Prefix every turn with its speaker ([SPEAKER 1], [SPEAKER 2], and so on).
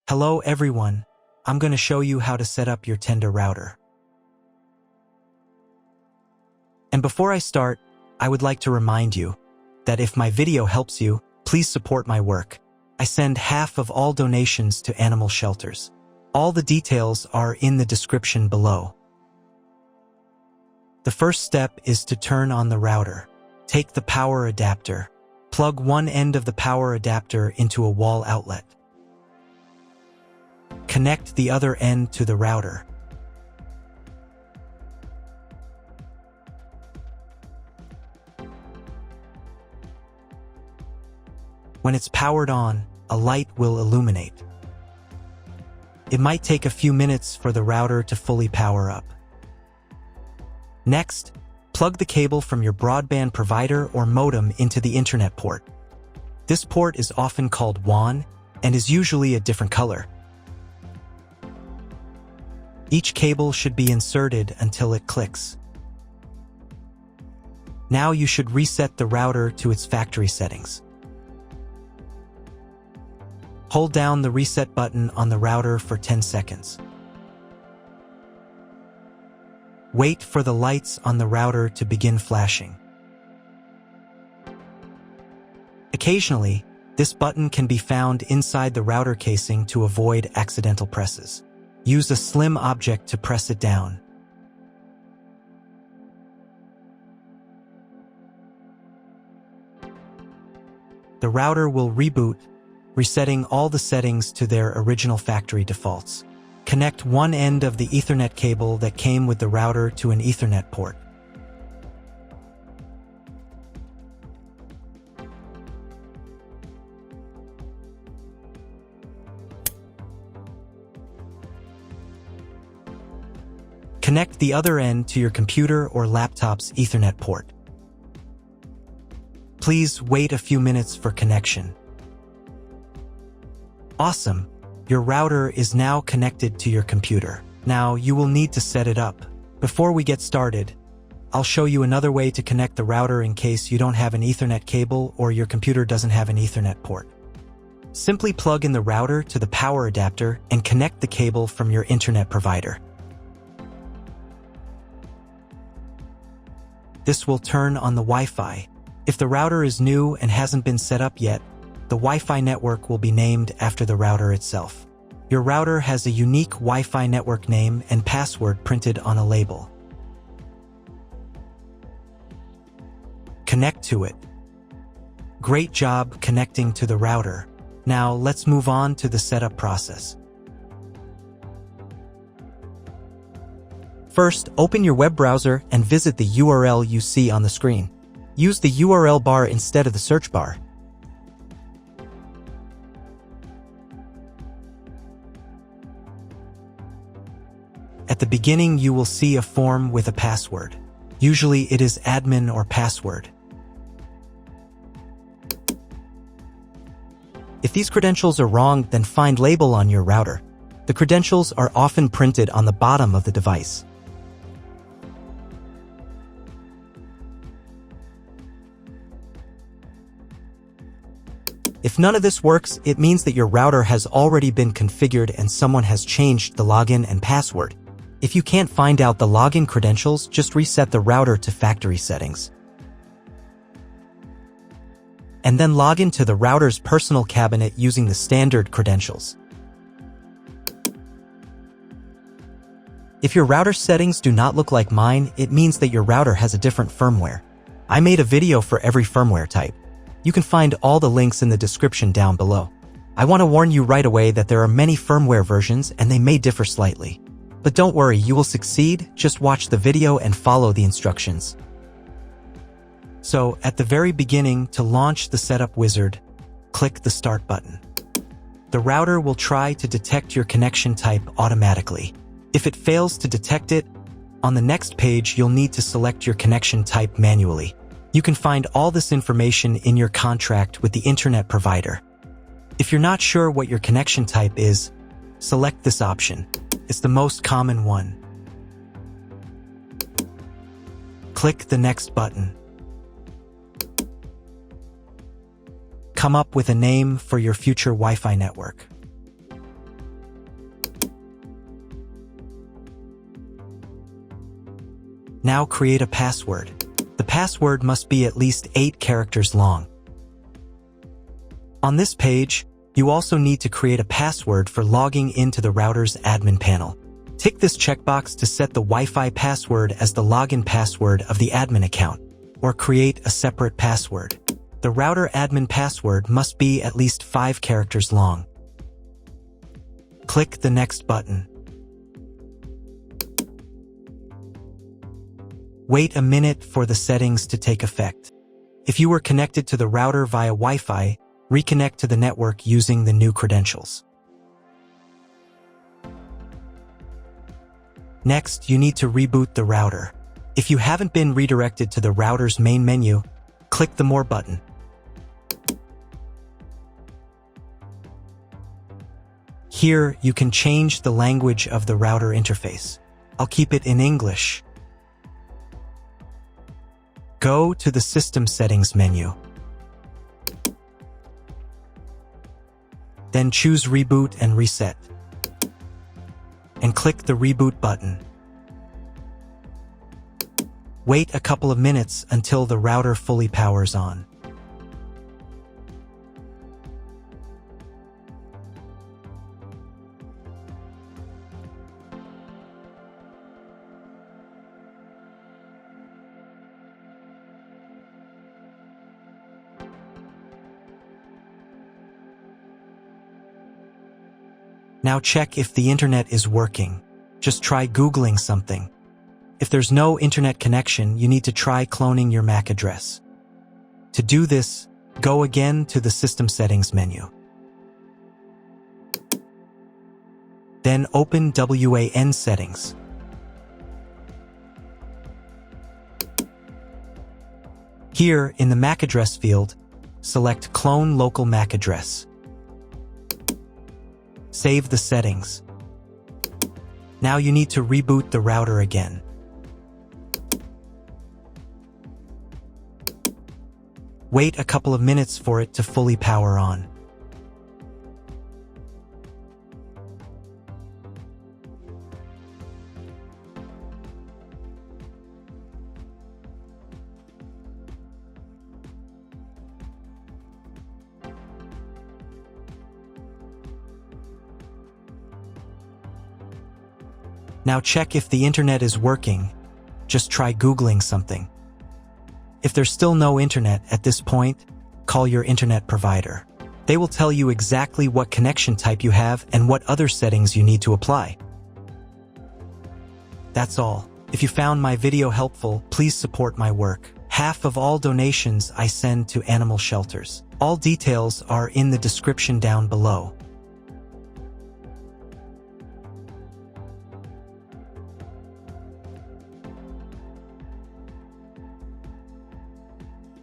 [SPEAKER 1] Hello everyone, I'm going to show you how to set up your Tenda router. And before I start, I would like to remind you that if my video helps you, please support my work. I send half of all donations to animal shelters. All the details are in the description below. The first step is to turn on the router. Take the power adapter. Plug one end of the power adapter into a wall outlet. Connect the other end to the router. When it's powered on, a light will illuminate. It might take a few minutes for the router to fully power up. Next, plug the cable from your broadband provider or modem into the internet port. This port is often called WAN and is usually a different color. Each cable should be inserted until it clicks. Now you should reset the router to its factory settings. Hold down the reset button on the router for 10 seconds. Wait for the lights on the router to begin flashing. Occasionally, this button can be found inside the router casing to avoid accidental presses. Use a slim object to press it down. The router will reboot, resetting all the settings to their original factory defaults. Connect one end of the Ethernet cable that came with the router to an Ethernet port. Connect the other end to your computer or laptop's Ethernet port. Please wait a few minutes for connection. Awesome! Your router is now connected to your computer. Now you will need to set it up. Before we get started, I'll show you another way to connect the router in case you don't have an Ethernet cable or your computer doesn't have an Ethernet port. Simply plug in the router to the power adapter and connect the cable from your internet provider. This will turn on the Wi-Fi. If the router is new and hasn't been set up yet, the Wi-Fi network will be named after the router itself. Your router has a unique Wi-Fi network name and password printed on a label. Connect to it. Great job connecting to the router. Now let's move on to the setup process. First, open your web browser and visit the URL you see on the screen. Use the URL bar instead of the search bar. At the beginning, you will see a form with a password. Usually it is admin or password. If these credentials are wrong, then find label on your router. The credentials are often printed on the bottom of the device. If none of this works, it means that your router has already been configured and someone has changed the login and password. If you can't find out the login credentials, just reset the router to factory settings. And then log into the router's personal cabinet using the standard credentials. If your router settings do not look like mine, it means that your router has a different firmware. I made a video for every firmware type. You can find all the links in the description down below. I want to warn you right away that there are many firmware versions and they may differ slightly. But don't worry, you will succeed, just watch the video and follow the instructions. So, at the very beginning, to launch the setup wizard, click the Start button. The router will try to detect your connection type automatically. If it fails to detect it, on the next page you'll need to select your connection type manually. You can find all this information in your contract with the internet provider. If you're not sure what your connection type is, select this option. It's the most common one. Click the Next button. Come up with a name for your future Wi-Fi network. Now create a password. The password must be at least 8 characters long. On this page, you also need to create a password for logging into the router's admin panel. Tick this checkbox to set the Wi-Fi password as the login password of the admin account, or create a separate password. The router admin password must be at least 5 characters long. Click the Next button. Wait a minute for the settings to take effect. If you were connected to the router via Wi-Fi, reconnect to the network using the new credentials. Next, you need to reboot the router. If you haven't been redirected to the router's main menu, click the More button. Here, you can change the language of the router interface. I'll keep it in English. Go to the System Settings menu. Then choose Reboot and Reset. And click the Reboot button. Wait a couple of minutes until the router fully powers on. Now check if the internet is working. Just try Googling something. If there's no internet connection, you need to try cloning your MAC address. To do this, go again to the System Settings menu. Then open WAN Settings. Here, in the MAC address field, select Clone Local MAC Address. Save the settings. Now you need to reboot the router again. Wait a couple of minutes for it to fully power on. Now check if the internet is working. Just try Googling something. If there's still no internet at this point, call your internet provider. They will tell you exactly what connection type you have and what other settings you need to apply. That's all. If you found my video helpful, please support my work. Half of all donations I send to animal shelters. All details are in the description down below.